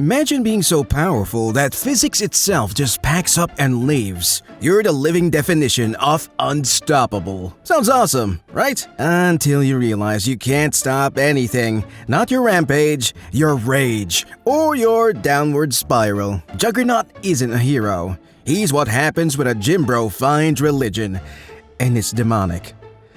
Imagine being so powerful that physics itself just packs up and leaves. You're the living definition of unstoppable. Sounds awesome, right? Until you realize you can't stop anything. Not your rampage, your rage, or your downward spiral. Juggernaut isn't a hero. He's what happens when a gym bro finds religion. And it's demonic.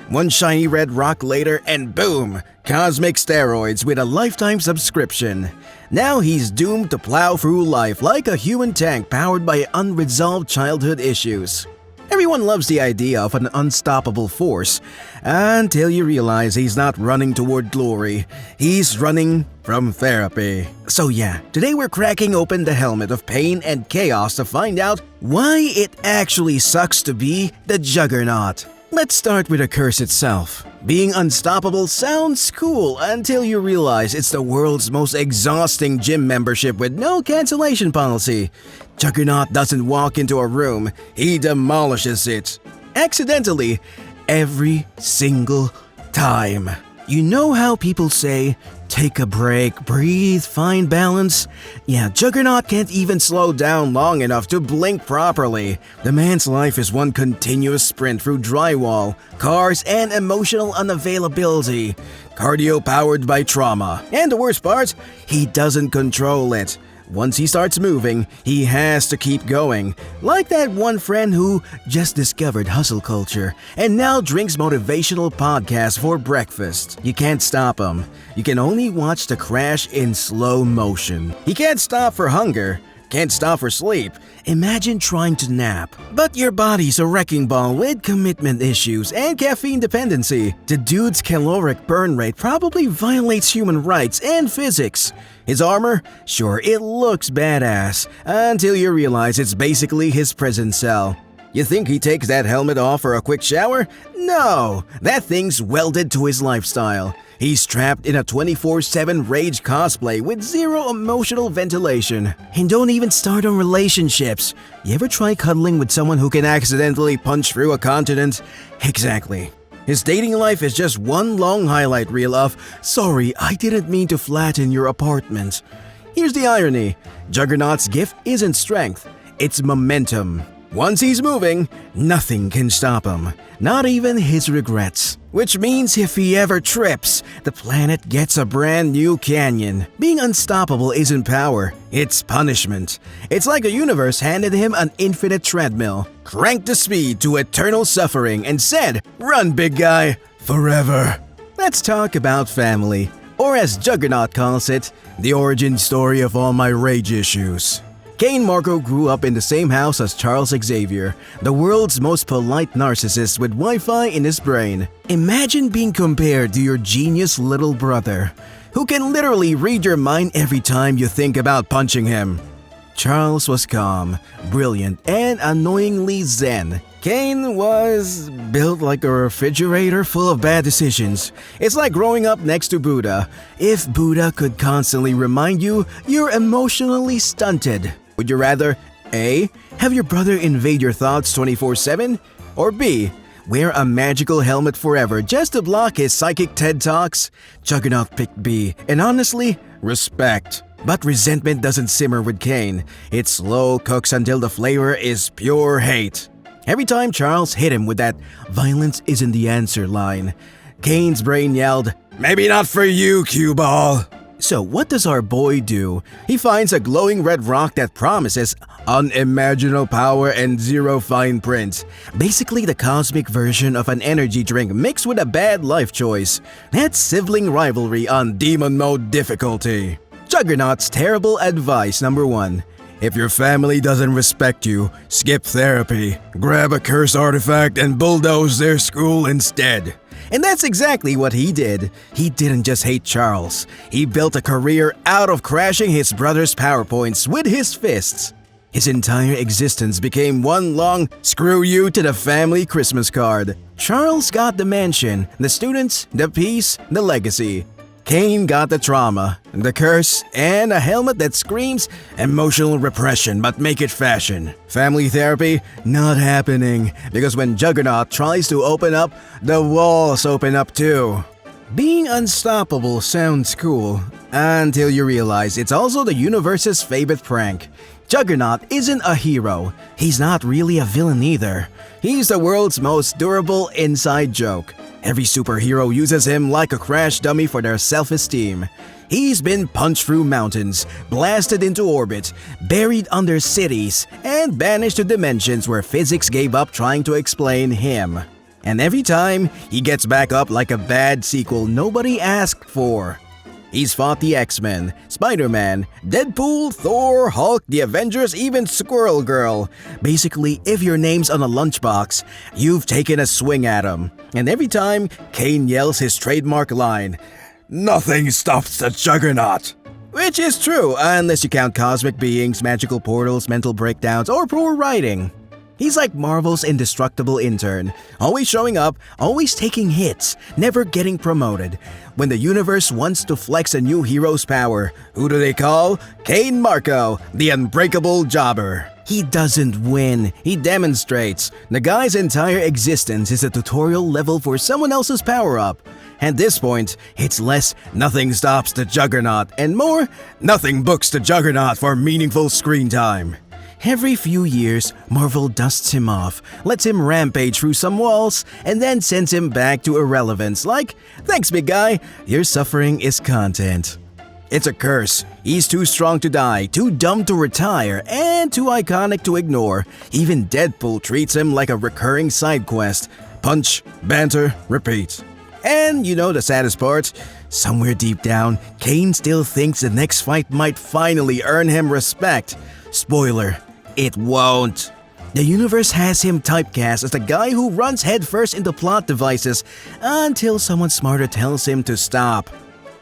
One shiny red rock later and boom! Cosmic steroids with a lifetime subscription. Now he's doomed to plow through life like a human tank powered by unresolved childhood issues. Everyone loves the idea of an unstoppable force, until you realize he's not running toward glory, he's running from therapy. So yeah, today we're cracking open the helmet of pain and chaos to find out why it actually sucks to be the Juggernaut. Let's start with the curse itself. Being unstoppable sounds cool until you realize it's the world's most exhausting gym membership with no cancellation policy. Juggernaut doesn't walk into a room, he demolishes it. Accidentally, every single time. You know how people say, take a break, breathe, find balance? Yeah, Juggernaut can't even slow down long enough to blink properly. The man's life is one continuous sprint through drywall, cars, and emotional unavailability. Cardio powered by trauma. And the worst part, he doesn't control it. Once he starts moving, he has to keep going. Like that one friend who just discovered hustle culture and now drinks motivational podcasts for breakfast. You can't stop him. You can only watch the crash in slow motion. He can't stop for hunger. Can't stop for sleep. Imagine trying to nap. But your body's a wrecking ball with commitment issues and caffeine dependency. The dude's caloric burn rate probably violates human rights and physics. His armor? Sure, it looks badass, until you realize it's basically his prison cell. You think he takes that helmet off for a quick shower? No, that thing's welded to his lifestyle. He's trapped in a 24/7 rage cosplay with zero emotional ventilation. And don't even start on relationships. You ever try cuddling with someone who can accidentally punch through a continent? Exactly. His dating life is just one long highlight reel of, sorry, I didn't mean to flatten your apartment. Here's the irony. Juggernaut's gift isn't strength, it's momentum. Once he's moving, nothing can stop him, not even his regrets. Which means if he ever trips, the planet gets a brand new canyon. Being unstoppable isn't power, it's punishment. It's like a universe handed him an infinite treadmill, cranked the speed to eternal suffering and said, run big guy, forever. Let's talk about family, or as Juggernaut calls it, the origin story of all my rage issues. Kane Marco grew up in the same house as Charles Xavier, the world's most polite narcissist with Wi-Fi in his brain. Imagine being compared to your genius little brother, who can literally read your mind every time you think about punching him. Charles was calm, brilliant, and annoyingly zen. Kane was built like a refrigerator full of bad decisions. It's like growing up next to Buddha. If Buddha could constantly remind you you're emotionally stunted, would you rather A. Have your brother invade your thoughts 24/7? Or B. Wear a magical helmet forever just to block his psychic TED Talks? Juggernaut picked B, and honestly, respect. But resentment doesn't simmer with Kane. It slow cooks until the flavor is pure hate. Every time Charles hit him with that "violence isn't the answer" line, Kane's brain yelled, "Maybe not for you, cue ball." So what does our boy do? He finds a glowing red rock that promises unimaginable power and zero fine print. Basically the cosmic version of an energy drink mixed with a bad life choice. That's sibling rivalry on demon mode difficulty. Juggernaut's terrible advice number 1. If your family doesn't respect you, skip therapy, grab a curse artifact and bulldoze their school instead. And that's exactly what he did. He didn't just hate Charles. He built a career out of crashing his brother's PowerPoints with his fists. His entire existence became one long "screw you" to the family Christmas card. Charles got the mansion, the students, the peace, the legacy. Kane got the trauma, the curse, and a helmet that screams emotional repression but make it fashion. Family therapy? Not happening, because when Juggernaut tries to open up, the walls open up too. Being unstoppable sounds cool, Until you realize it's also the universe's favorite prank. Juggernaut isn't a hero. He's not really a villain either. He's the world's most durable inside joke. Every superhero uses him like a crash dummy for their self-esteem. He's been punched through mountains, blasted into orbit, buried under cities, and banished to dimensions where physics gave up trying to explain him. And every time, he gets back up like a bad sequel nobody asked for. He's fought the X-Men, Spider-Man, Deadpool, Thor, Hulk, the Avengers, even Squirrel Girl. Basically, if your name's on a lunchbox, you've taken a swing at him. And every time, Kane yells his trademark line, "Nothing stops the Juggernaut!" Which is true, unless you count cosmic beings, magical portals, mental breakdowns, or poor writing. He's like Marvel's indestructible intern, always showing up, always taking hits, never getting promoted. When the universe wants to flex a new hero's power, who do they call? Kane Marco, the unbreakable jobber. He doesn't win, he demonstrates. The guy's entire existence is a tutorial level for someone else's power-up. At this point, it's less "nothing stops the Juggernaut" and more "nothing books the Juggernaut" for meaningful screen time. Every few years, Marvel dusts him off, lets him rampage through some walls, and then sends him back to irrelevance like, "Thanks, big guy, your suffering is content." It's a curse. He's too strong to die, too dumb to retire, and too iconic to ignore. Even Deadpool treats him like a recurring side quest. Punch, banter, repeat. And you know the saddest part? Somewhere deep down, Kane still thinks the next fight might finally earn him respect. Spoiler, it won't. The universe has him typecast as the guy who runs headfirst into plot devices until someone smarter tells him to stop.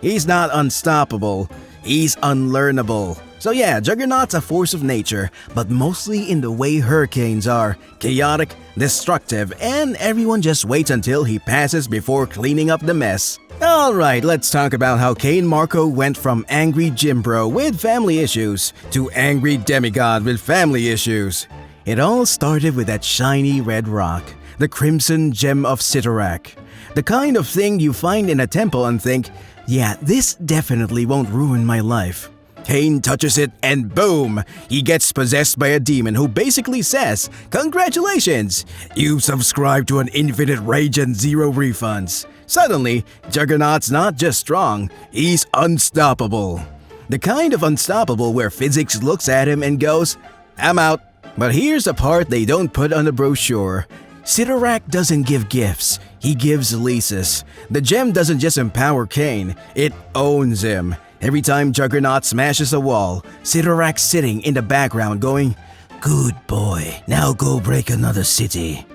He's not unstoppable, he's unlearnable. So yeah, Juggernaut's a force of nature, but mostly in the way hurricanes are. Chaotic, destructive, and everyone just waits until he passes before cleaning up the mess. Alright, let's talk about how Kane Marco went from angry gym bro with family issues to angry demigod with family issues. It all started with that shiny red rock, the crimson gem of Cyttorak. The kind of thing you find in a temple and think, yeah, this definitely won't ruin my life. Kane touches it and boom! He gets possessed by a demon who basically says, "Congratulations! You've subscribed to an infinite rage and zero refunds." Suddenly, Juggernaut's not just strong, he's unstoppable. The kind of unstoppable where physics looks at him and goes, "I'm out." But here's the part they don't put on the brochure. Cyttorak doesn't give gifts, he gives leases. The gem doesn't just empower Kane, it owns him. Every time Juggernaut smashes a wall, Cyttorak's sitting in the background going, "Good boy, now go break another city."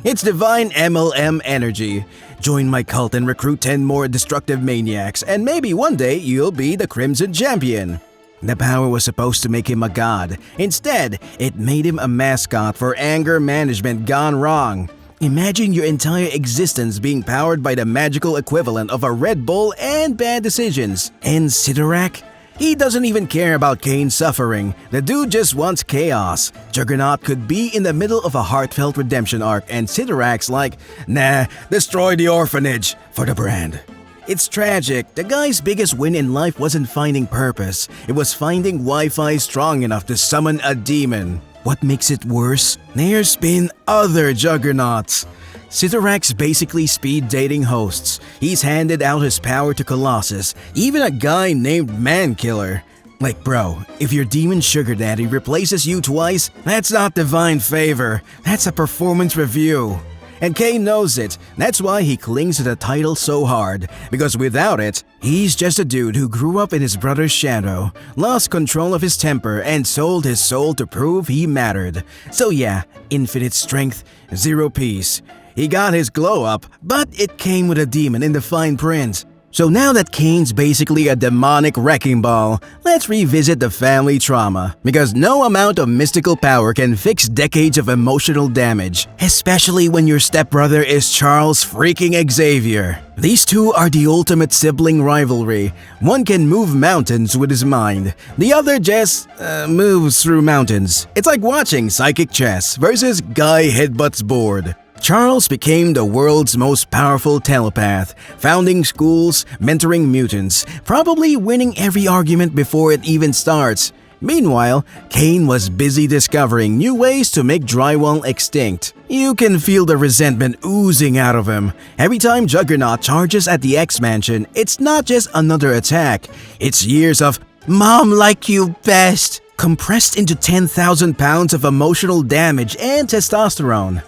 It's divine MLM energy. Join my cult and recruit 10 more destructive maniacs, and maybe one day you'll be the Crimson Champion. The power was supposed to make him a god. Instead, it made him a mascot for anger management gone wrong. Imagine your entire existence being powered by the magical equivalent of a Red Bull and bad decisions. And Cyttorak? He doesn't even care about Kane's suffering. The dude just wants chaos. Juggernaut could be in the middle of a heartfelt redemption arc and Cyttorak's like, "Nah, destroy the orphanage for the brand." It's tragic. The guy's biggest win in life wasn't finding purpose. It was finding Wi-Fi strong enough to summon a demon. What makes it worse? There's been other Juggernauts. Cyttorak's basically speed dating hosts. He's handed out his power to Colossus, even a guy named Mankiller. Like bro, if your demon sugar daddy replaces you twice, that's not divine favor, that's a performance review. And Kane knows it, that's why he clings to the title so hard, because without it, he's just a dude who grew up in his brother's shadow, lost control of his temper, and sold his soul to prove he mattered. So yeah, infinite strength, zero peace. He got his glow up, but it came with a demon in the fine print. So now that Kane's basically a demonic wrecking ball, let's revisit the family trauma. Because no amount of mystical power can fix decades of emotional damage, especially when your stepbrother is Charles freaking Xavier. These two are the ultimate sibling rivalry. One can move mountains with his mind, the other just moves through mountains. It's like watching psychic chess versus guy headbutts board. Charles became the world's most powerful telepath, founding schools, mentoring mutants, probably winning every argument before it even starts. Meanwhile, Kane was busy discovering new ways to make drywall extinct. You can feel the resentment oozing out of him. Every time Juggernaut charges at the X-Mansion, it's not just another attack. It's years of "Mom like you best" compressed into 10,000 pounds of emotional damage and testosterone.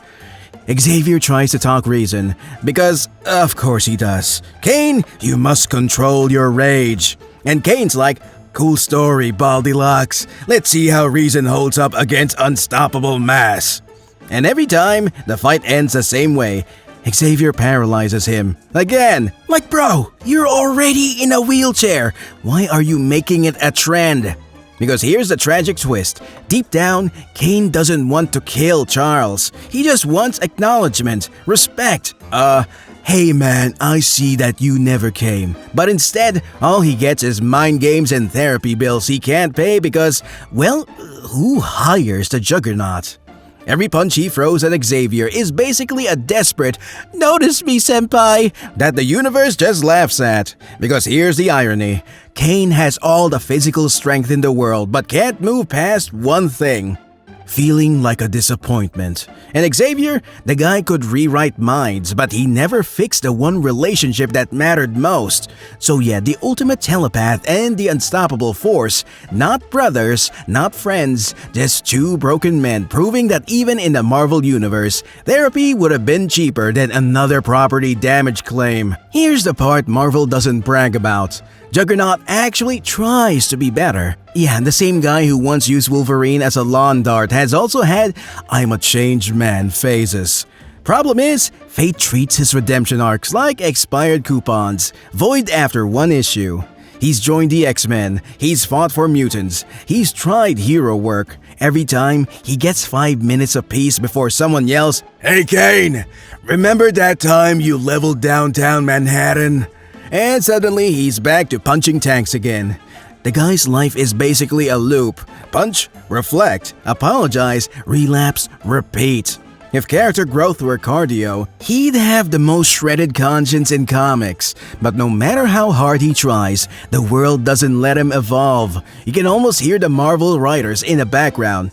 Xavier tries to talk reason, because of course he does. "Kane, you must control your rage." And Kane's like, "Cool story, Baldilox. Let's see how reason holds up against unstoppable mass." And every time, the fight ends the same way. Xavier paralyzes him. Again! Like, bro, you're already in a wheelchair. Why are you making it a trend? Because here's the tragic twist. Deep down, Kane doesn't want to kill Charles. He just wants acknowledgement, respect. "Hey man, I see that you never came." But instead, all he gets is mind games and therapy bills he can't pay because, well, who hires the Juggernaut? Every punch he throws at Xavier is basically a desperate "Notice me, senpai" that the universe just laughs at. Because here's the irony. Kane has all the physical strength in the world but can't move past one thing: feeling like a disappointment. And Xavier, the guy could rewrite minds, but he never fixed the one relationship that mattered most. So yeah, the ultimate telepath and the unstoppable force, not brothers, not friends, just two broken men proving that even in the Marvel Universe, therapy would have been cheaper than another property damage claim. Here's the part Marvel doesn't brag about. Juggernaut actually tries to be better. Yeah, the same guy who once used Wolverine as a lawn dart has also had "I'm a changed man" phases. Problem is, fate treats his redemption arcs like expired coupons, void after one issue. He's joined the X-Men, he's fought for mutants, he's tried hero work. Every time, he gets 5 minutes apiece before someone yells, "Hey Kane, remember that time you leveled downtown Manhattan?" And suddenly he's back to punching tanks again. The guy's life is basically a loop. Punch, reflect, apologize, relapse, repeat. If character growth were cardio, he'd have the most shredded conscience in comics. But no matter how hard he tries, the world doesn't let him evolve. You can almost hear the Marvel writers in the background.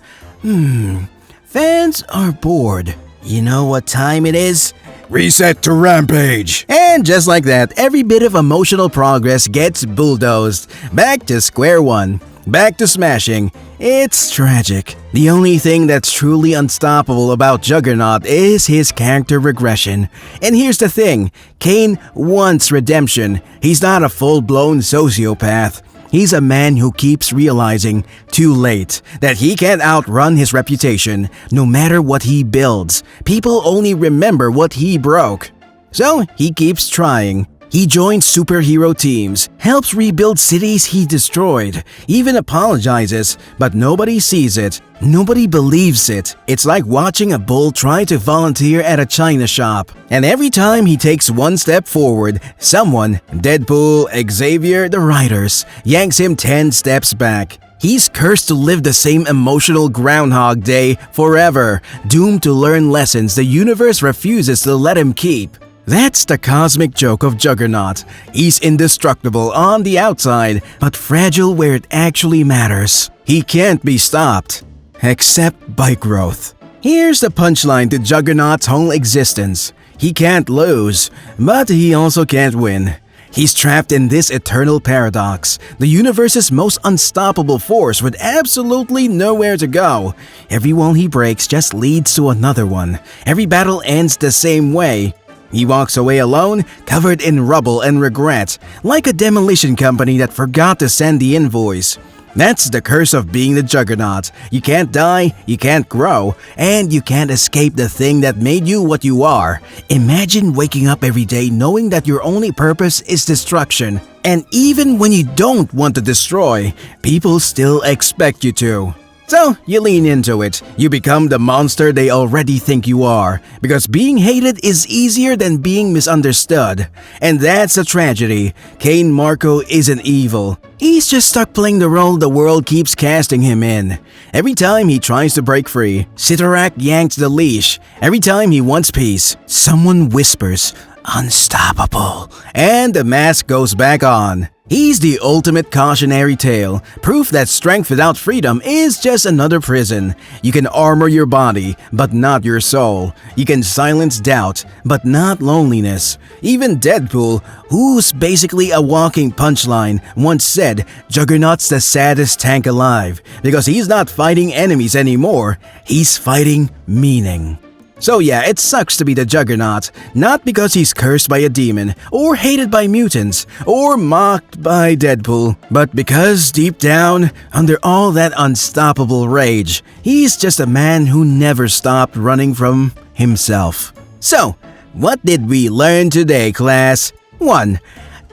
Fans are bored. You know what time it is? Reset to rampage. And just like that, every bit of emotional progress gets bulldozed. Back to square one. Back to smashing. It's tragic. The only thing that's truly unstoppable about Juggernaut is his character regression. And here's the thing, Kane wants redemption. He's not a full-blown sociopath. He's a man who keeps realizing, too late, that he can't outrun his reputation. No matter what he builds, people only remember what he broke. So he keeps trying. He joins superhero teams, helps rebuild cities he destroyed, even apologizes, but nobody sees it. Nobody believes it. It's like watching a bull try to volunteer at a china shop. And every time he takes one step forward, someone, Deadpool, Xavier, the writers, yanks him 10 steps back. He's cursed to live the same emotional Groundhog Day forever, doomed to learn lessons the universe refuses to let him keep. That's the cosmic joke of Juggernaut. He's indestructible on the outside, but fragile where it actually matters. He can't be stopped, except by growth. Here's the punchline to Juggernaut's whole existence. He can't lose, but he also can't win. He's trapped in this eternal paradox, the universe's most unstoppable force with absolutely nowhere to go. Every wall he breaks just leads to another one. Every battle ends the same way. He walks away alone, covered in rubble and regret, like a demolition company that forgot to send the invoice. That's the curse of being the Juggernaut. You can't die, you can't grow, and you can't escape the thing that made you what you are. Imagine waking up every day knowing that your only purpose is destruction. And even when you don't want to destroy, people still expect you to. So, you lean into it. You become the monster they already think you are. Because being hated is easier than being misunderstood. And that's a tragedy. Cain Marco isn't evil. He's just stuck playing the role the world keeps casting him in. Every time he tries to break free, Cyttorak yanks the leash. Every time he wants peace, someone whispers, "Unstoppable," and the mask goes back on. He's the ultimate cautionary tale, proof that strength without freedom is just another prison. You can armor your body, but not your soul. You can silence doubt, but not loneliness. Even Deadpool, who's basically a walking punchline, once said Juggernaut's the saddest tank alive, because he's not fighting enemies anymore, he's fighting meaning. So yeah, it sucks to be the Juggernaut, not because he's cursed by a demon, or hated by mutants, or mocked by Deadpool, but because deep down, under all that unstoppable rage, he's just a man who never stopped running from himself. So, what did we learn today, class? 1.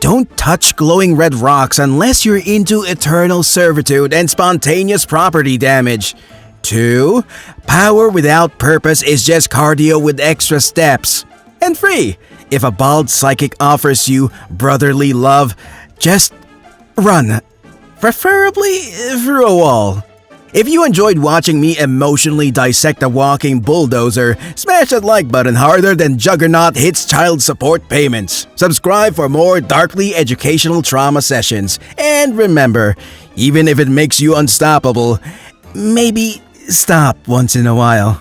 Don't touch glowing red rocks unless you're into eternal servitude and spontaneous property damage. 2. Power without purpose is just cardio with extra steps. And 3. If a bald psychic offers you brotherly love, just run. Preferably through a wall. If you enjoyed watching me emotionally dissect a walking bulldozer, smash that like button harder than Juggernaut hits child support payments. Subscribe for more darkly educational trauma sessions. And remember, even if it makes you unstoppable, maybe stop once in a while.